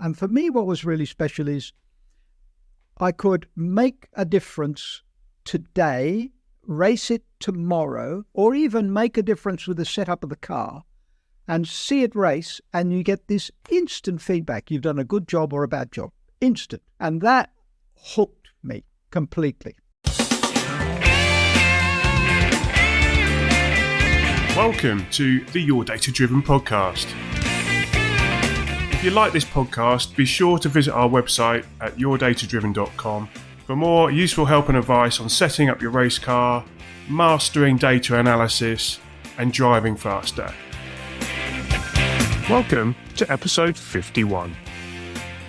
And for me, what was really special is I could make a difference today, race it tomorrow, or even make a difference with the setup of the car and see it race, and you get this instant feedback. You've done a good job or a bad job. Instant. And that hooked me completely. Welcome to the Your Data Driven podcast. If you like this podcast, be sure to visit our website at yourdatadriven.com for more useful help and advice on setting up your race car, mastering data analysis, and driving faster. Welcome to episode 51.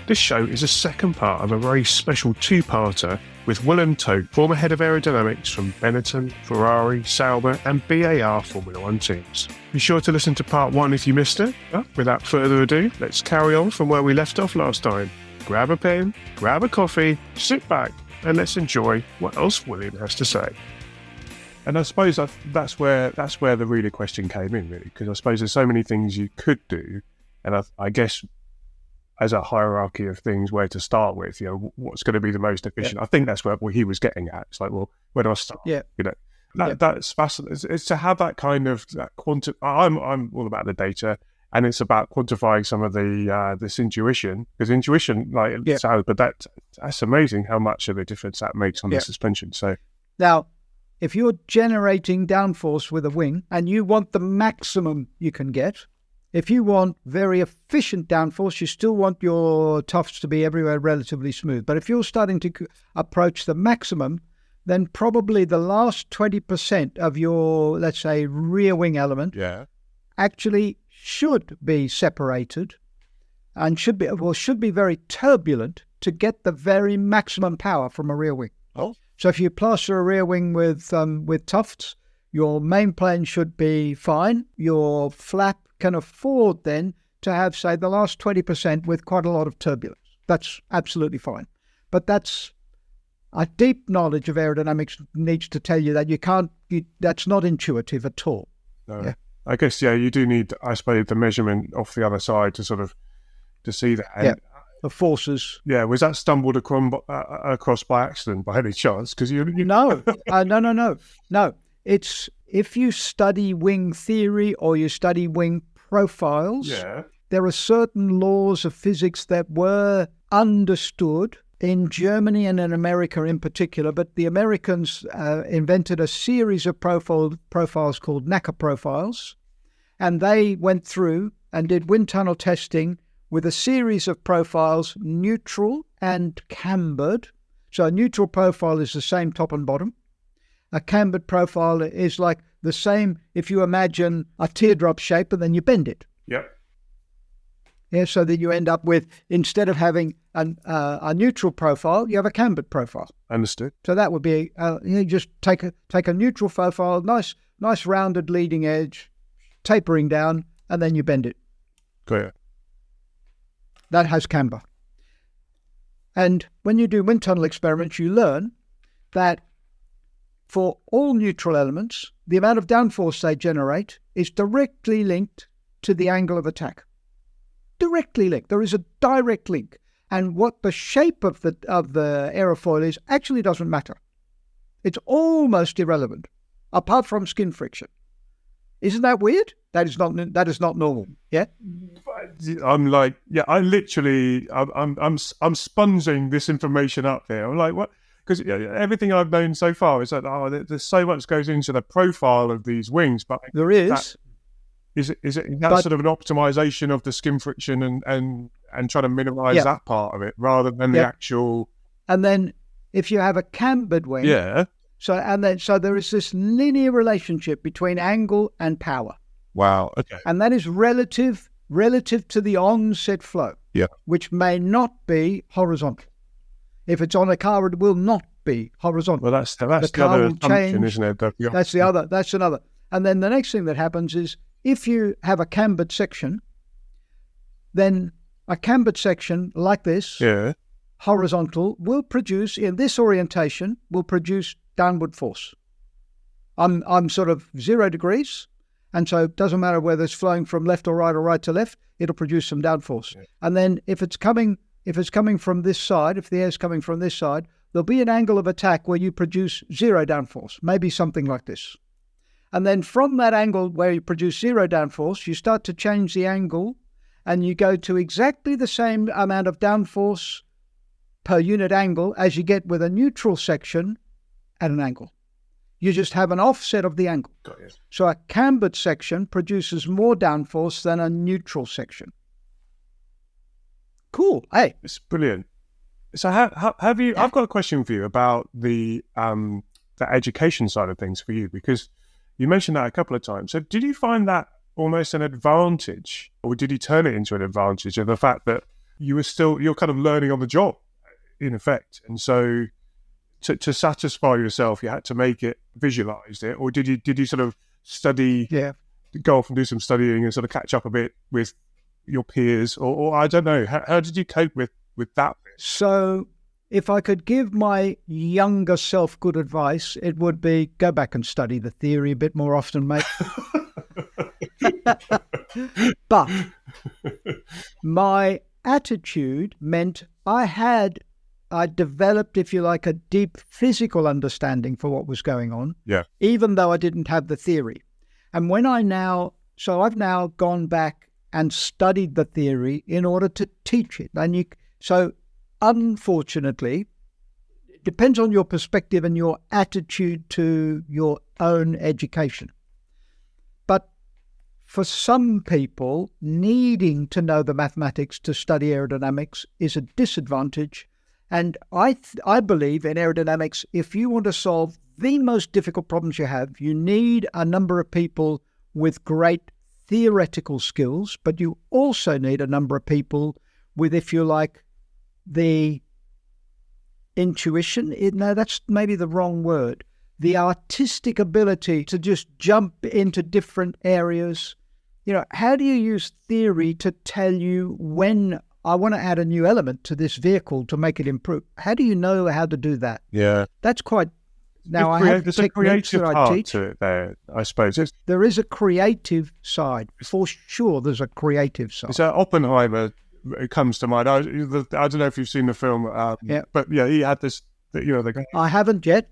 This show is a second part of a very special two-parter with Willem Toet, former head of aerodynamics from Benetton, Ferrari, Sauber and BAR Formula One teams. Be sure to listen to part one if you missed it. But without further ado, let's carry on from where we left off last time. Grab a pen, grab a coffee, sit back and let's enjoy what else William has to say. And I suppose that's where the reader question came in, really, because I suppose there's so many things you could do, and I guess as a hierarchy of things where to start with, what's going to be the most efficient. I think that's what he was getting at. It's like, well, where do I start? That's fascinating. It's to have that kind of I'm all about the data, and it's about quantifying some of the this intuition, because intuition, but that's amazing how much of a difference that makes on the suspension. So now, if you're generating downforce with a wing and you want the maximum you can get, if you want very efficient downforce, you still want your tufts to be everywhere relatively smooth. But if you're starting to approach the maximum, then probably the last 20% of your, let's say, rear wing element actually should be separated and should be very turbulent to get the very maximum power from a rear wing. Oh. So if you plaster a rear wing with tufts, your main plane should be fine. Your flap can afford then to have, say, the last 20% with quite a lot of turbulence. That's absolutely fine. But that's a deep knowledge of aerodynamics needs to tell you that that's not intuitive at all. No. Yeah. I guess, you do need, I suppose, the measurement off the other side to see that. And, the forces. Yeah, was that stumbled across by accident by any chance? Because No. It's if you study wing theory or you study wing profiles, there are certain laws of physics that were understood in Germany and in America in particular, but the Americans invented a series of profiles called NACA profiles, and they went through and did wind tunnel testing with a series of profiles, neutral and cambered. So a neutral profile is the same top and bottom. A cambered profile is like the same if you imagine a teardrop shape and then you bend it. Yep. Yeah, so that you end up with, instead of having a neutral profile, you have a cambered profile. Understood. So that would be, you just take a neutral profile, nice rounded leading edge, tapering down, and then you bend it. Got it. That has camber. And when you do wind tunnel experiments, you learn that for all neutral elements, the amount of downforce they generate is directly linked to the angle of attack. Directly linked. There is a direct link. And what the shape of the aerofoil is actually doesn't matter. It's almost irrelevant, apart from skin friction. Isn't that weird? That is not normal. Yeah. I'm like, I'm sponging this information up there. I'm like, what? Because everything I've known so far is that there's so much goes into the profile of these wings, but there is. Is it sort of an optimization of the skin friction and trying to minimize that part of it rather than the actual. And then if you have a cambered wing, so there is this linear relationship between angle and power. Wow. Okay. And that is relative to the onset flow. Yeah. Which may not be horizontal. If it's on a car, it will not be horizontal. Well, that's the other assumption, isn't it? That's another. And then the next thing that happens is if you have a cambered section, then a cambered section like this, horizontal, will produce, in this orientation, downward force. I'm sort of 0 degrees, And so it doesn't matter whether it's flowing from left or right to left, it'll produce some downforce. Yeah. And then if it's coming from this side, if the air's coming from this side, there'll be an angle of attack where you produce zero downforce, maybe something like this. And then from that angle where you produce zero downforce, you start to change the angle and you go to exactly the same amount of downforce per unit angle as you get with a neutral section at an angle. You just have an offset of the angle. Got it. So a cambered section produces more downforce than a neutral section. Cool. Hey. It's brilliant. So have you, I've got a question for you about the education side of things for you, because you mentioned that a couple of times. So did you find that almost an advantage, or did you turn it into an advantage of the fact that you're kind of learning on the job in effect? And so to satisfy yourself, you had to make it, visualize it, or did you sort of study, go off and do some studying and sort of catch up a bit with your peers, or I don't know, how did you cope with that? So if I could give my younger self good advice, it would be go back and study the theory a bit more often, mate. But my attitude meant I developed, if you like, a deep physical understanding for what was going on, even though I didn't have the theory. And I've now gone back and studied the theory in order to teach it. So unfortunately, it depends on your perspective and your attitude to your own education. But for some people, needing to know the mathematics to study aerodynamics is a disadvantage. And I believe in aerodynamics, if you want to solve the most difficult problems you have, you need a number of people with great theoretical skills, but you also need a number of people with, if you like, the intuition. No, that's maybe the wrong word. The artistic ability to just jump into different areas. How do you use theory to tell you when I want to add a new element to this vehicle to make it improve? How do you know how to do that? Yeah. That's quite... Now, there's a creative part to it there, I suppose. There is a creative side. For sure, there's a creative side. So Oppenheimer, it comes to mind. I don't know if you've seen the film, but he had this, I haven't yet,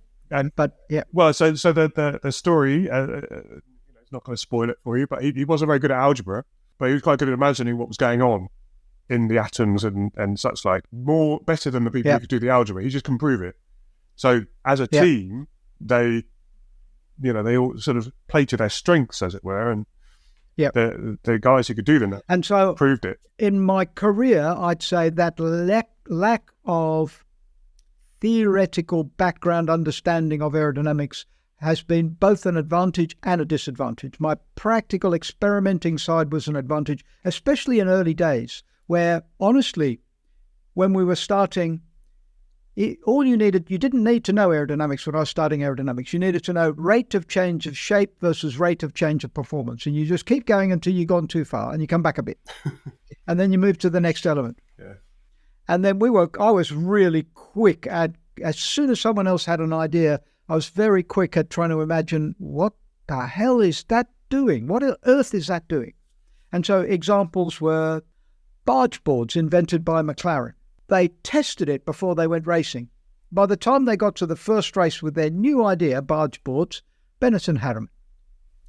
but yeah. Well, so the story, it's not going to spoil it for you, but he wasn't very good at algebra, but he was quite good at imagining what was going on in the atoms and such like, better than the people who could do the algebra. He just can prove it. So as a team, they all sort of play to their strengths, as it were, and the guys who could do them and so proved it. In my career, I'd say that lack of theoretical background understanding of aerodynamics has been both an advantage and a disadvantage. My practical experimenting side was an advantage, especially in early days, where honestly, when we were starting, you didn't need to know aerodynamics when I was starting aerodynamics. You needed to know rate of change of shape versus rate of change of performance. And you just keep going until you've gone too far and you come back a bit. And then you move to the next element. Yeah. And then I was really quick at, as soon as someone else had an idea, I was very quick at trying to imagine, what the hell is that doing? What on earth is that doing? And so examples were barge boards invented by McLaren. They tested it before they went racing. By the time they got to the first race with their new idea, barge boards, Benetton had them.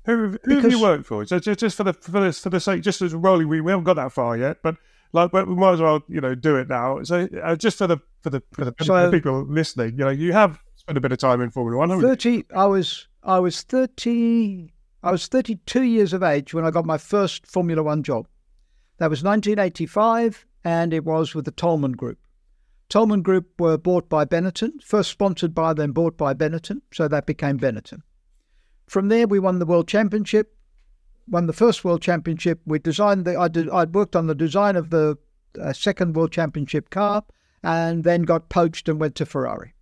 Who have you worked for? So just for the sake, just as rolling, we haven't got that far yet, but we might as well do it now. So just for the people listening, you have spent a bit of time in Formula One. I was 32 years of age when I got my first Formula One job. That was 1985. And it was with the Tolman Group. Tolman Group were bought by Benetton, first sponsored by them, bought by Benetton, so that became Benetton. From there, we won the World Championship, won the first World Championship. I'd worked on the design of the second World Championship car, and then got poached and went to Ferrari.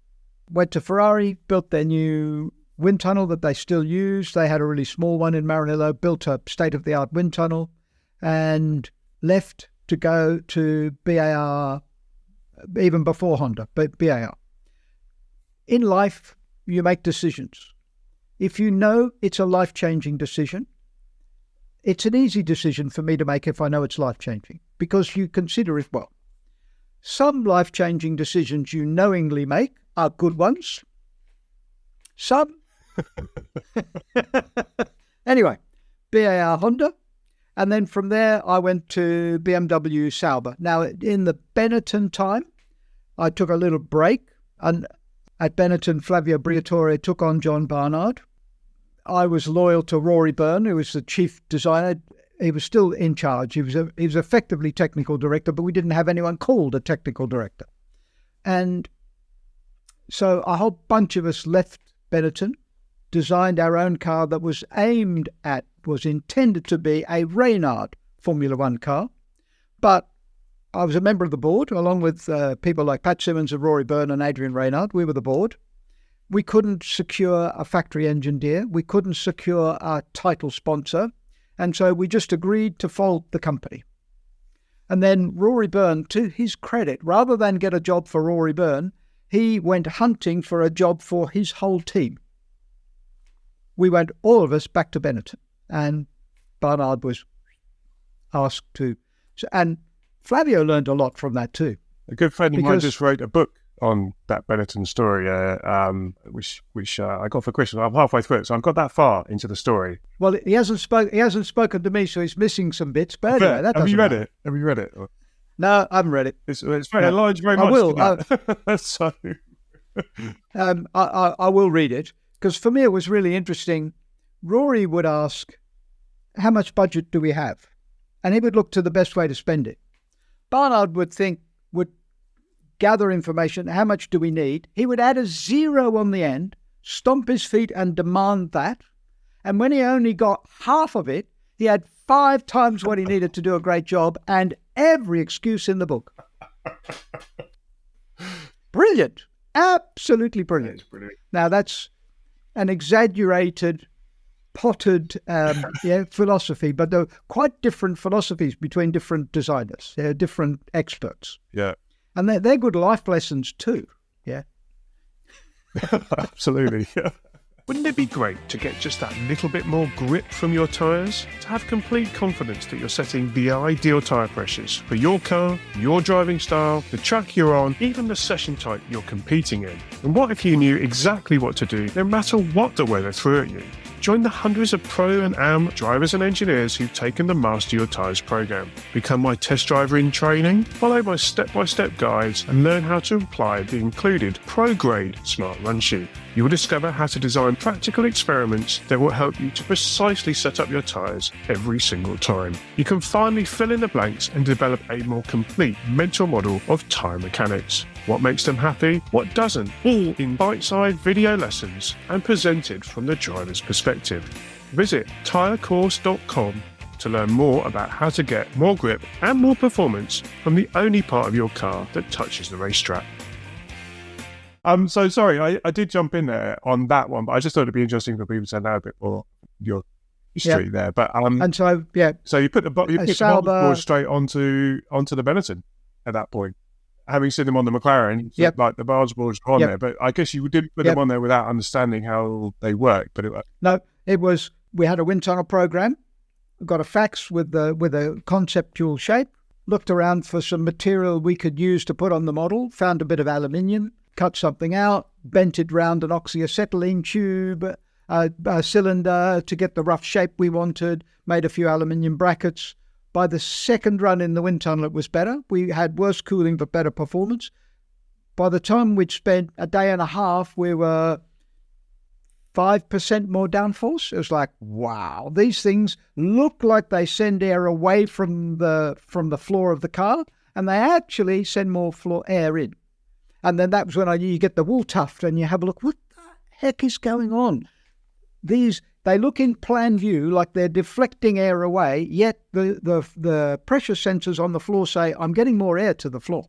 Built their new wind tunnel that they still use. They had a really small one in Maranello, built a state-of-the-art wind tunnel, and left to go to BAR, even before Honda, but BAR. In life, you make decisions. If you know it's a life-changing decision, it's an easy decision for me to make if I know it's life-changing, because you consider it well. Some life-changing decisions you knowingly make are good ones. Some. Anyway, BAR Honda. And then from there, I went to BMW Sauber. Now, in the Benetton time, I took a little break. And at Benetton, Flavio Briatore took on John Barnard. I was loyal to Rory Byrne, who was the chief designer. He was still in charge. He was effectively technical director, but we didn't have anyone called a technical director. And so a whole bunch of us left Benetton, designed our own car that was intended to be a Reynard Formula One car. But I was a member of the board, along with people like Pat Simmons and Rory Byrne and Adrian Reynard. We were the board. We couldn't secure a factory engineer. We couldn't secure a title sponsor. And so we just agreed to fold the company. And then Rory Byrne, to his credit, rather than get a job for Rory Byrne, he went hunting for a job for his whole team. We went, all of us, back to Benetton. And Barnard was asked to. And Flavio learned a lot from that too. A good friend of mine just wrote a book on that Benetton story, which I got for Christmas. I'm halfway through it, so I've got that far into the story. Well, he hasn't spoken to me, so he's missing some bits. But anyway, that have you read matter. it? Have you read it? No, I haven't read it. It's very large, very much. I will. So I will read it, because for me it was really interesting. Rory would ask, "How much budget do we have?" And he would look to the best way to spend it. Barnard would gather information. How much do we need? He would add a 0 on the end, stomp his feet and demand that. And when he only got half of it, he had 5 times what he needed to do a great job and every excuse in the book. Brilliant. Absolutely brilliant. Now, that's an exaggerated, potted philosophy, but there are quite different philosophies between different designers. They're different experts. Yeah. And they're good life lessons too. Yeah. Absolutely. Yeah. Wouldn't it be great to get just that little bit more grip from your tyres? To have complete confidence that you're setting the ideal tyre pressures for your car, your driving style, the track you're on, even the session type you're competing in. And what if you knew exactly what to do no matter what the weather threw at you? Join the hundreds of pro and am drivers and engineers who've taken the Master Your Tyres program. Become my test driver in training, follow my step-by-step guides, and learn how to apply the included pro-grade Smart Run Sheet. You will discover how to design practical experiments that will help you to precisely set up your tyres every single time. You can finally fill in the blanks and develop a more complete mental model of tyre mechanics. What makes them happy, what doesn't, all in bite-sized video lessons and presented from the driver's perspective. Visit tyrecourse.com to learn more about how to get more grip and more performance from the only part of your car that touches the racetrack. So sorry, I did jump in there on that one, but I just thought it'd be interesting for people to know a bit more your history there. But and so so you put the board straight onto the Benetton at that point. Having seen them on the McLaren, like the barge boards were on there, but I guess you didn't put them on there without understanding how they work. But we had a wind tunnel program, got a fax with a conceptual shape, looked around for some material we could use to put on the model, found a bit of aluminium, cut something out, bent it round an oxyacetylene tube, a cylinder to get the rough shape we wanted, made a few aluminium brackets. By the second run in the wind tunnel, it was better. We had worse cooling but better performance. By the time we'd spent a day and a half, we were 5% more downforce. It was like, wow, these things look like they send air away from the floor of the car, and they actually send more floor air in. And then that was when you get the wool tuft and you have a look, what the heck is going on? They look in plan view like they're deflecting air away, yet the pressure sensors on the floor say, I'm getting more air to the floor.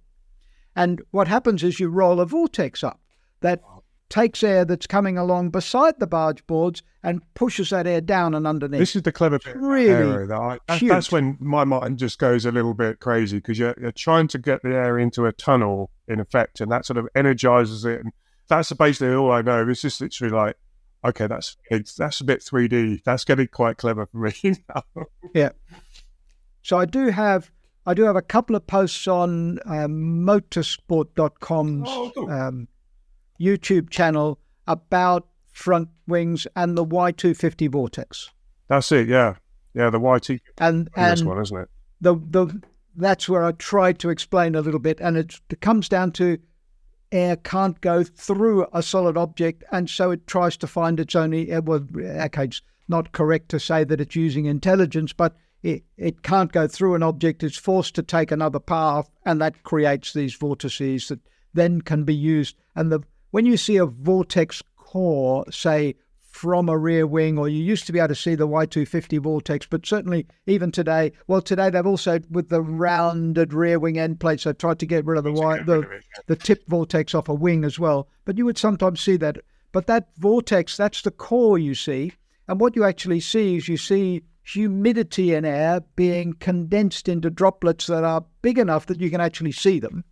And what happens is you roll a vortex up that takes air that's coming along beside the barge boards and pushes that air down and underneath. This is the clever bit. Really that's when my mind just goes a little bit crazy, because you're trying to get the air into a tunnel, in effect, and that sort of energizes it. And that's basically all I know. It's just literally like, Okay, that's a bit 3D. That's getting quite clever for me now. Yeah. So I do have a couple of posts on motorsport.com's YouTube channel about front wings and the Y250 vortex. That's it, yeah. Yeah, the YT and this one, isn't it? That's where I tried to explain a little bit, and it comes down to air can't go through a solid object, and so it tries to find its own. Okay, it's not correct to say that it's using intelligence, but it can't go through an object. It's forced to take another path, and that creates these vortices that then can be used. And when you see a vortex core, say, from a rear wing, or you used to be able to see the Y250 vortex, but certainly even today, they've also, with the rounded rear wing end plates, they've tried to get rid of the tip vortex off a wing as well. But you would sometimes see that. But that vortex, that's the core you see. And what you actually see is you see humidity in air being condensed into droplets that are big enough that you can actually see them.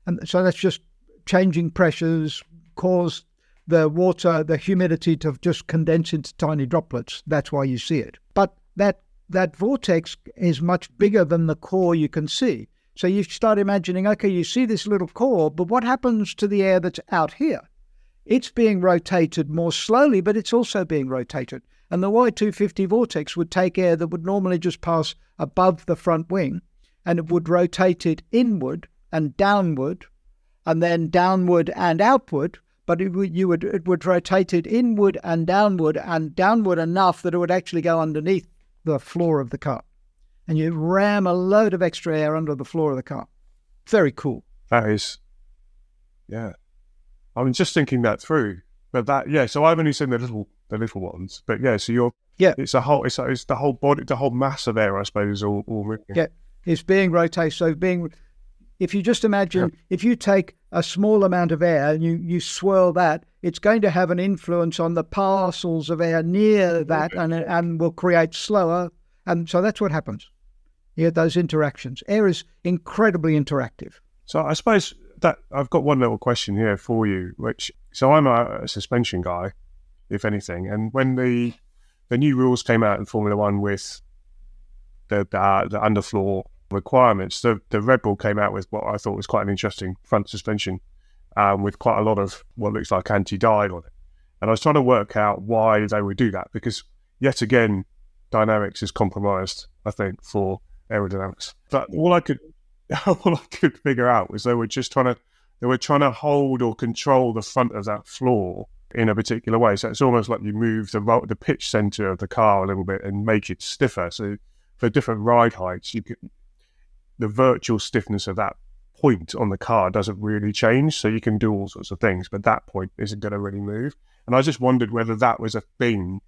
And so that's just changing pressures cause the water, the humidity to just condense into tiny droplets. That's why you see it. But that vortex is much bigger than the core you can see. So you start imagining, okay, you see this little core, but what happens to the air that's out here? It's being rotated more slowly, but it's also being rotated. And the Y250 vortex would take air that would normally just pass above the front wing, and it would rotate it inward and downward, and then downward and outward. But it would rotate it inward and downward enough that it would actually go underneath the floor of the car. And you ram a load of extra air under the floor of the car. Very cool. That is, yeah. I was just thinking that through. But so I've only seen the little ones. But yeah, so it's the whole body, the whole mass of air, I suppose, is all moving. Yeah, it's being rotated. So if you just imagine, if you take a small amount of air and you swirl that, it's going to have an influence on the parcels of air near that and will create slower. And so that's what happens. You get those interactions. Air is incredibly interactive. So I suppose that I've got one little question here for you, so I'm a suspension guy, if anything. And when the new rules came out in Formula One with the underfloor requirements, the Red Bull came out with what I thought was quite an interesting front suspension with quite a lot of what looks like anti-dive on it. And I was trying to work out why they would do that, because yet again, dynamics is compromised, I think, for aerodynamics. But all I could figure out was they were trying to hold or control the front of that floor in a particular way. So it's almost like you move the pitch center of the car a little bit and make it stiffer. So for different ride heights, the virtual stiffness of that point on the car doesn't really change. So you can do all sorts of things, but that point isn't going to really move. And I just wondered whether that was a thing,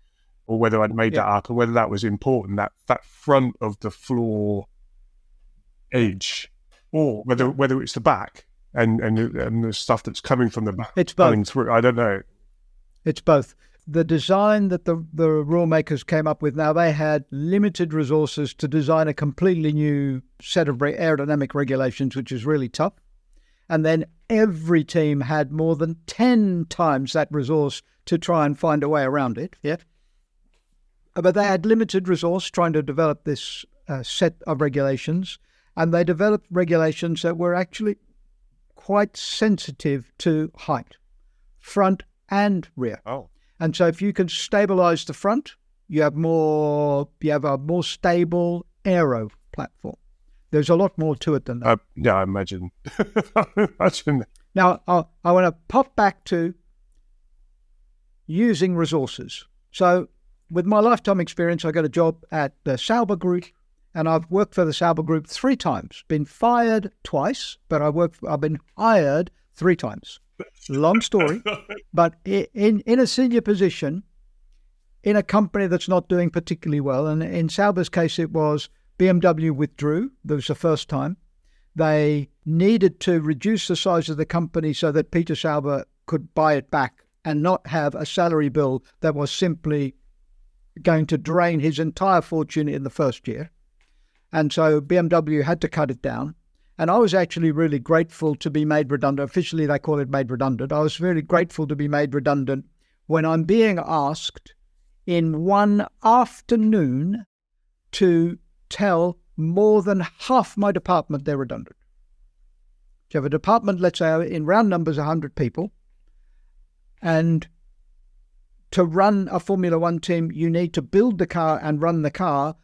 or whether I'd made that up, or whether that was important, that front of the floor edge, or whether it's the back and the stuff that's coming from the back. It's both. Coming through. I don't know. It's both. The design that the rule makers came up with, now they had limited resources to design a completely new set of aerodynamic regulations, which is really tough. And then every team had more than 10 times that resource to try and find a way around it. Yeah. But they had limited resource trying to develop this set of regulations. And they developed regulations that were actually quite sensitive to height, front and rear. Oh. And so if you can stabilize the front, you have a more stable aero platform. There's a lot more to it than that. Yeah, I imagine. Now, I want to pop back to using resources. So with my lifetime experience, I got a job at the Sauber Group, and I've worked for the Sauber Group 3 times. Been fired twice, but I've been hired 3 times. Long story, but in a senior position in a company that's not doing particularly well. And in Sauber's case, it was BMW withdrew. That was the first time. They needed to reduce the size of the company so that Peter Sauber could buy it back and not have a salary bill that was simply going to drain his entire fortune in the first year. And so BMW had to cut it down. And I was actually really grateful to be made redundant. Officially, they call it made redundant. I was very grateful to be made redundant when I'm being asked in one afternoon to tell more than half my department they're redundant. You have a department, let's say in round numbers, 100 people, and to run a Formula One team, you need to build the car and run the car.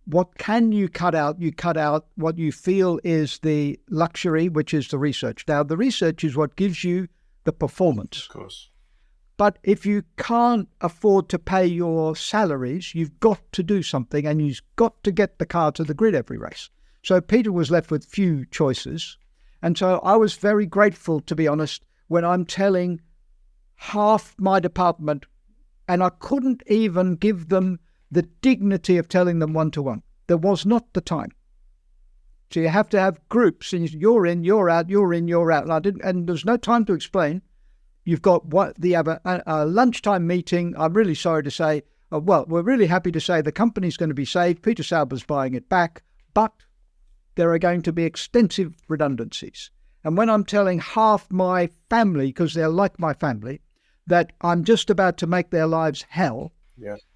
What can you cut out? You cut out what you feel is the luxury, which is the research. Now, the research is what gives you the performance. Of course. But if you can't afford to pay your salaries, you've got to do something, and you've got to get the car to the grid every race. So Peter was left with few choices. And so I was very grateful, to be honest, when I'm telling half my department, and I couldn't even give them the dignity of telling them one-to-one. There was not the time. So you have to have groups, and you're in, you're out, you're in, you're out. And there's no time to explain. You've got a lunchtime meeting. I'm really sorry to say, we're really happy to say the company's going to be saved. Peter Sauber's buying it back, but there are going to be extensive redundancies. And when I'm telling half my family, because they're like my family, that I'm just about to make their lives hell,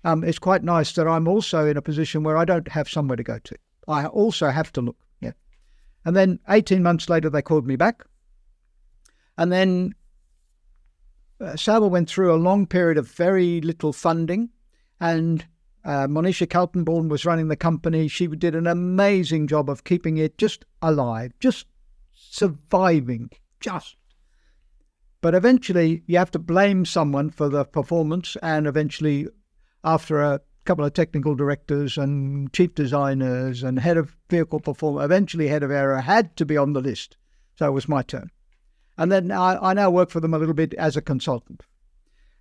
it's quite nice that I'm also in a position where I don't have somewhere to go to. I also have to look. Yeah. And then 18 months later, they called me back. And then Sauber went through a long period of very little funding, and Monisha Kaltenborn was running the company. She did an amazing job of keeping it just alive, just surviving, But eventually you have to blame someone for the performance, and eventually after a couple of technical directors and chief designers and head of vehicle performance, eventually head of Aero had to be on the list. So it was my turn. And then I now work for them a little bit as a consultant.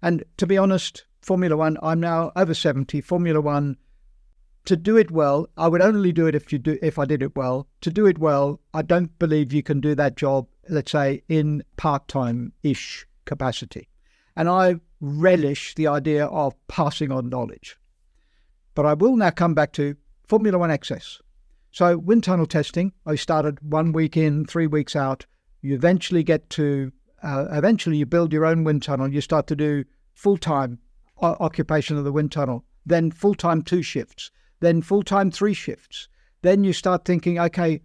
And to be honest, Formula One, I'm now over 70. Formula One, to do it well, I would only do it if I did it well. To do it well, I don't believe you can do that job, let's say, in part-time-ish capacity. And I relish the idea of passing on knowledge. But I will now come back to Formula One access. So wind tunnel testing, I started 1 week in, 3 weeks out. You eventually get to, eventually you build your own wind tunnel. You start to do full-time occupation of the wind tunnel, then full-time 2 shifts, then full-time 3 shifts. Then you start thinking, okay,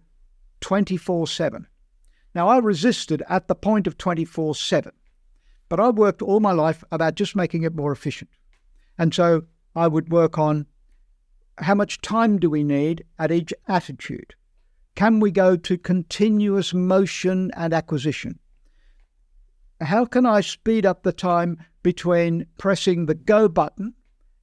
24/7. Now, I resisted at the point of 24/7, but I worked all my life about just making it more efficient. And so I would work on how much time do we need at each attitude? Can we go to continuous motion and acquisition? How can I speed up the time between pressing the go button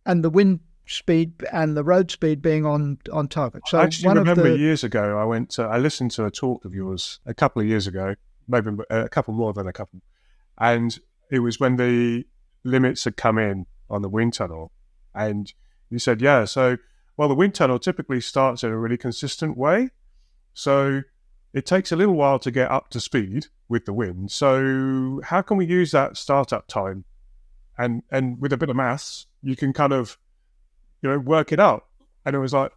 and the wind speed and the road speed being on target? So I actually remember years ago, I listened to a talk of yours a couple of years ago, maybe a couple more than a couple. And it was when the limits had come in on the wind tunnel. And you said, the wind tunnel typically starts in a really consistent way. So it takes a little while to get up to speed with the wind. So how can we use that startup time? And with a bit of maths, you can kind of, work it out. And it was like,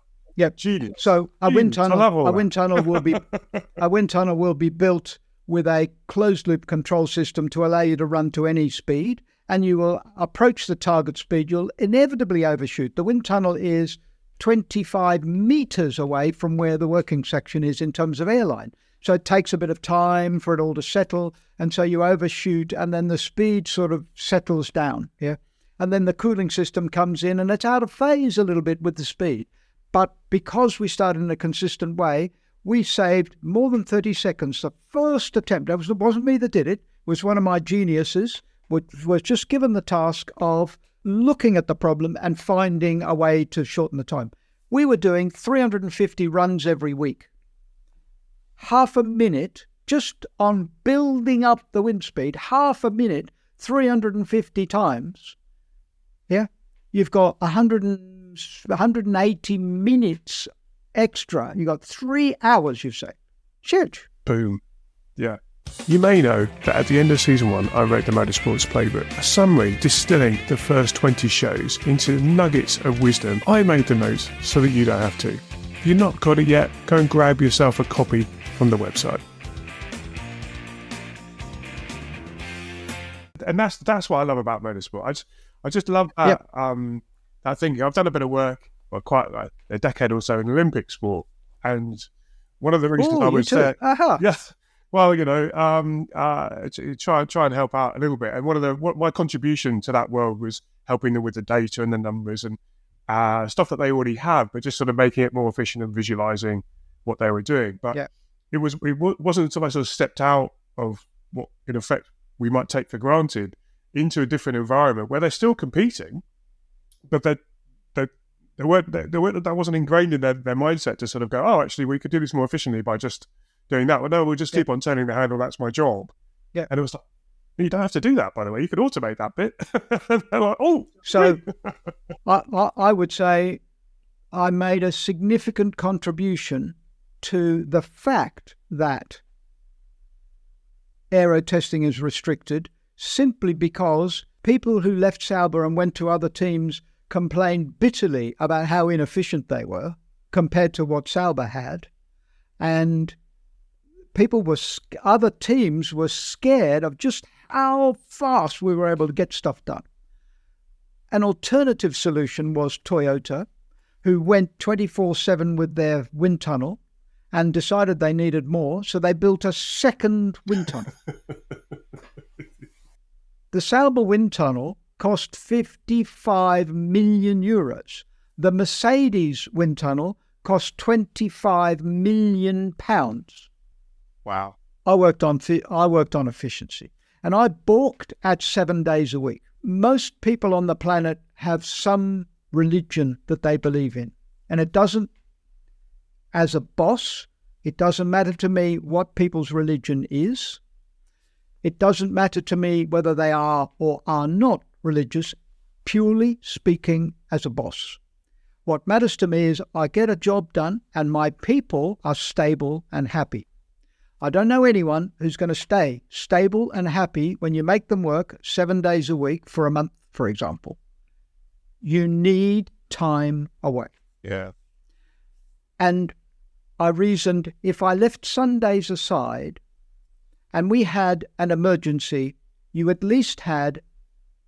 genius. So a wind tunnel will be built with a closed loop control system to allow you to run to any speed, and you will approach the target speed. You'll inevitably overshoot. The wind tunnel is 25 meters away from where the working section is in terms of airline. So it takes a bit of time for it all to settle. And so you overshoot, and then the speed sort of settles down. Yeah. And then the cooling system comes in, and it's out of phase a little bit with the speed. But because we started in a consistent way, we saved more than 30 seconds. The first attempt, it wasn't me that did it, was one of my geniuses, was just given the task of looking at the problem and finding a way to shorten the time. We were doing 350 runs every week. Half a minute just on building up the wind speed, half a minute, 350 times. Yeah, you've got 180 minutes extra. You've got 3 hours, you say. Huge. Boom. Yeah. You may know that at the end of season 1, I wrote the Motorsports Playbook, a summary distilling the first 20 shows into nuggets of wisdom. I made the notes so that you don't have to. If you've not got it yet, go and grab yourself a copy from the website. And that's what I love about motorsport. I just love that that thinking. I've done a bit of work, well, quite like a decade or so in Olympic sport, and one of the reasons I was there, well, try and help out a little bit. And what my contribution to that world was helping them with the data and the numbers and stuff that they already have, but just sort of making it more efficient and visualizing what they were doing. But it wasn't until I sort of stepped out of what, in effect, we might take for granted into a different environment where they're still competing, but that wasn't ingrained in their mindset to sort of go, oh, actually, we could do this more efficiently by just doing that. Well, no, we'll just keep on turning the handle. That's my job. Yeah. And it was like, you don't have to do that, by the way. You could automate that bit. And they're like, oh. So I would say I made a significant contribution to the fact that aero testing is restricted simply because people who left Sauber and went to other teams complained bitterly about how inefficient they were compared to what Sauber had. And other teams were scared of just how fast we were able to get stuff done. An alternative solution was Toyota, who went 24/7 with their wind tunnel and decided they needed more, so they built a second wind tunnel. The Sauber wind tunnel cost 55 million euros. The Mercedes wind tunnel cost 25 million pounds. Wow. I worked on efficiency, and I balked at 7 days a week. Most people on the planet have some religion that they believe in, and it doesn't, as a boss, it doesn't matter to me what people's religion is. It doesn't matter to me whether they are or are not religious, purely speaking as a boss. What matters to me is I get a job done and my people are stable and happy. I don't know anyone who's going to stay stable and happy when you make them work 7 days a week for a month, for example. You need time away. Yeah. And I reasoned if I left Sundays aside and we had an emergency, you at least had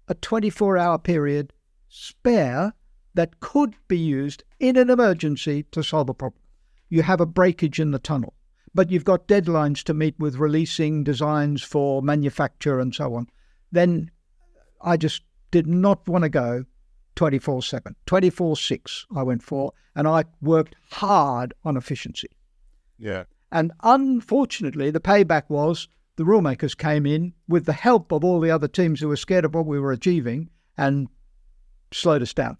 a 24-hour period spare that could be used in an emergency to solve a problem. You have a breakage in the tunnel, but you've got deadlines to meet with releasing designs for manufacture and so on. Then I just did not want to go 24/7. 24/6 I went for, and I worked hard on efficiency. Yeah. And unfortunately, the payback was the rulemakers came in with the help of all the other teams who were scared of what we were achieving and slowed us down.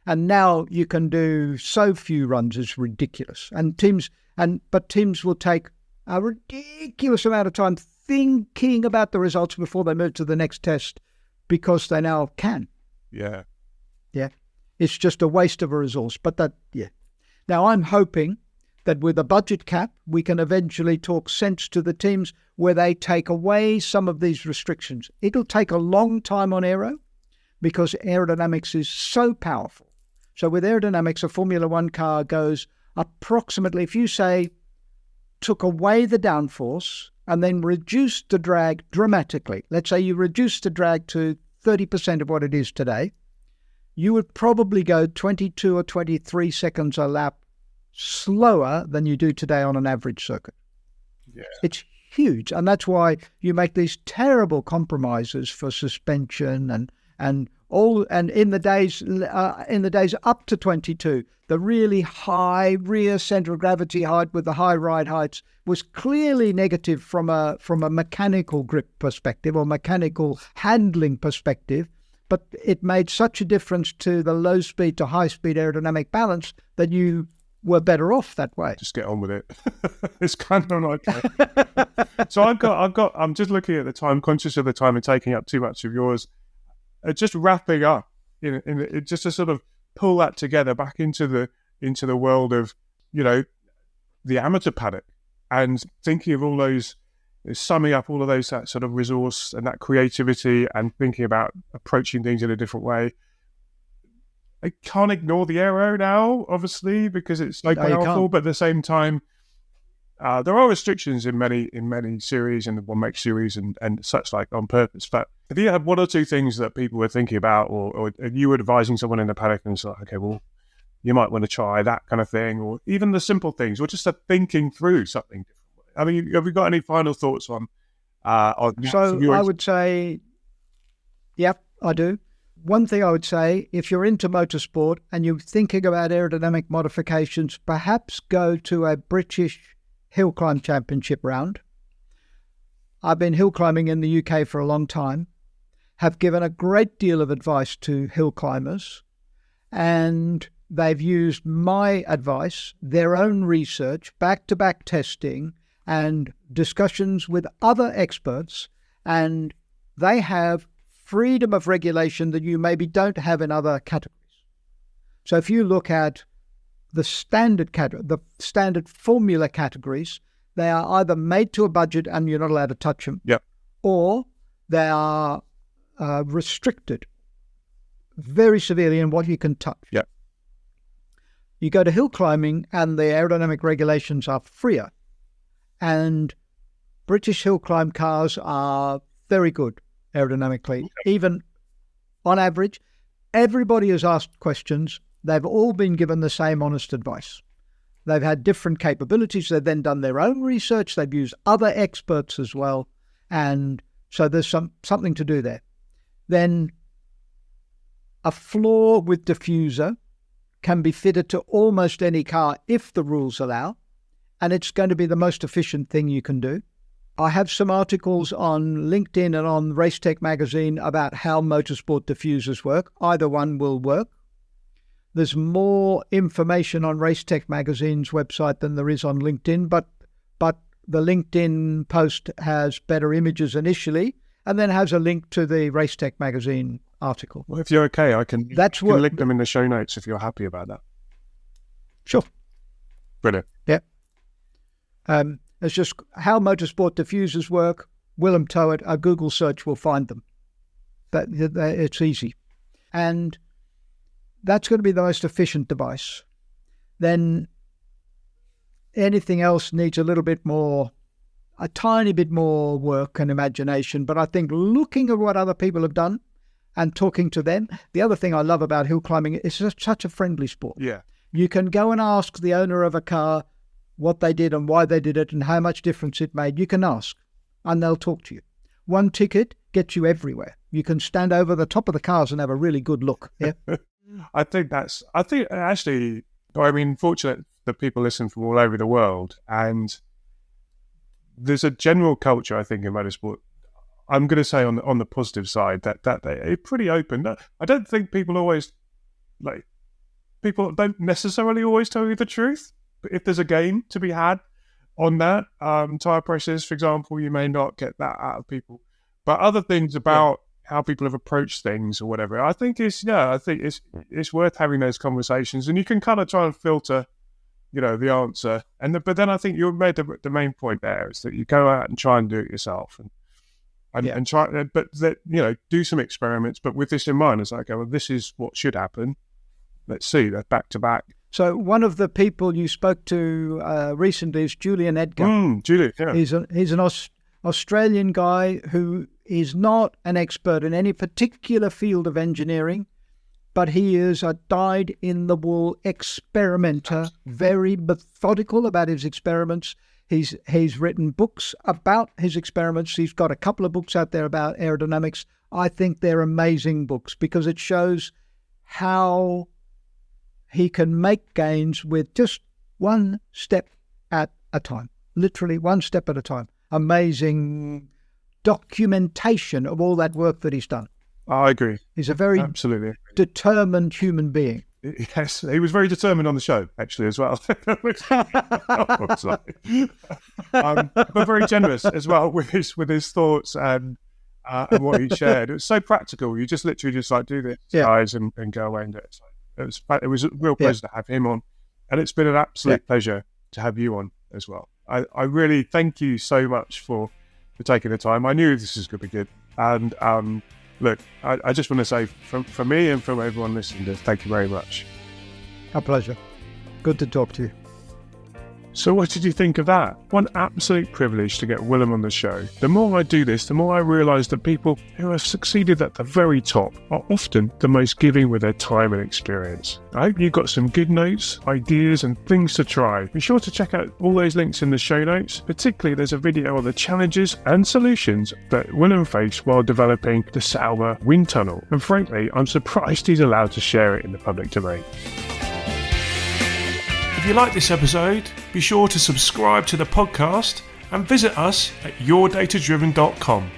And now you can do so few runs, it's ridiculous. But teams will take a ridiculous amount of time thinking about the results before they move to the next test because they now can. Yeah. Yeah. It's just a waste of a resource. Now I'm hoping that with a budget cap, we can eventually talk sense to the teams where they take away some of these restrictions. It'll take a long time on aero because aerodynamics is so powerful. So with aerodynamics, a Formula One car goes approximately, if you say, took away the downforce and then reduced the drag dramatically. Let's say you reduced the drag to 30% of what it is today. You would probably go 22 or 23 seconds a lap slower than you do today on an average circuit. Yeah. It's huge, and that's why you make these terrible compromises for suspension and in the days up to 22, the really high rear center of gravity height with the high ride heights was clearly negative from a mechanical grip perspective or mechanical handling perspective, but it made such a difference to the low speed to high speed aerodynamic balance that you were better off that way. Just get on with it. It's kind of like so I'm just looking at the time, conscious of the time and taking up too much of yours. Just wrapping up, just to sort of pull that together back into the world of, the amateur paddock and thinking of all those, summing up all of those, that sort of resource and that creativity and thinking about approaching things in a different way. I can't ignore the aero now, obviously, because it's so powerful, but at the same time, There are restrictions in many series, in the 1-make series and such like on purpose. But if you had one or two things that people were thinking about, or you were advising someone in the paddock and it's like, okay, well, you might want to try that kind of thing, or even the simple things, or just thinking through something different. I mean, have you got any final thoughts on? So I would say, yep, I do. One thing I would say, if you're into motorsport and you're thinking about aerodynamic modifications, perhaps go to a British hill climb championship round. I've been hill climbing in the UK for a long time, have given a great deal of advice to hill climbers, and they've used my advice, their own research, back-to-back testing, and discussions with other experts, and they have freedom of regulation that you maybe don't have in other categories. So if you look at the standard formula categories, they are either made to a budget and you're not allowed to touch them, or they are restricted very severely in what you can touch. You go to hill climbing and the aerodynamic regulations are freer, and British hill climb cars are very good aerodynamically. Even on average, everybody has asked questions. They've all been given the same honest advice. They've had different capabilities. They've then done their own research. They've used other experts as well. And so there's something to do there. Then a floor with diffuser can be fitted to almost any car if the rules allow, and it's going to be the most efficient thing you can do. I have some articles on LinkedIn and on Racetech magazine about how motorsport diffusers work. Either one will work. There's more information on Racetech magazine's website than there is on LinkedIn, but the LinkedIn post has better images initially, and then has a link to the Racetech magazine article. Well, if you're okay, I can link them in the show notes if you're happy about that. Sure. Brilliant. Yeah. It's just how motorsport diffusers work. Willem Toet, a Google search will find them. It's easy. And that's going to be the most efficient device. Then anything else needs a tiny bit more work and imagination. But I think looking at what other people have done and talking to them. The other thing I love about hill climbing is it's such a friendly sport. Yeah. You can go and ask the owner of a car what they did and why they did it and how much difference it made. You can ask and they'll talk to you. One ticket gets you everywhere. You can stand over the top of the cars and have a really good look. Yeah. Fortunate that people listen from all over the world, and there's a general culture, I think, in motorsport. I'm going to say on the positive side that they're pretty open. I don't think people don't necessarily always tell you the truth. But if there's a game to be had on that, tire pressures, for example, you may not get that out of people. But other things about how people have approached things or whatever, I think it's worth having those conversations, and you can kind of try and filter, the answer. But then I think you made the main point there is that you go out and try and do it yourself and try, but do some experiments. But with this in mind, it's like, well, this is what should happen. Let's see that back to back. So one of the people you spoke to recently is Julian Edgar. Julian, yeah. He's an Australian guy who is not an expert in any particular field of engineering, but he is a dyed-in-the-wool experimenter, very methodical about his experiments. He's written books about his experiments. He's got a couple of books out there about aerodynamics. I think they're amazing books because it shows how he can make gains with just one step at a time, literally one step at a time. Amazing documentation of all that work that he's done. I agree. He's a very absolutely determined human being. Yes, he was very determined on the show, actually, as well. But very generous as well with his thoughts and what he shared. It was so practical. You just literally do this, guys, and go away and do it. So it was a real pleasure to have him on, and it's been an absolute pleasure to have you on as well. I really thank you so much for taking the time. I knew this was going to be good, and look, I just want to say from me and from everyone listening, thank you very much. A pleasure. Good to talk to you. So what did you think of that? What an absolute privilege to get Willem on the show. The more I do this, the more I realise that people who have succeeded at the very top are often the most giving with their time and experience. I hope you've got some good notes, ideas and things to try. Be sure to check out all those links in the show notes. Particularly there's a video on the challenges and solutions that Willem faced while developing the Sauber wind tunnel. And frankly, I'm surprised he's allowed to share it in the public domain. If you like this episode, be sure to subscribe to the podcast and visit us at yourdatadriven.com.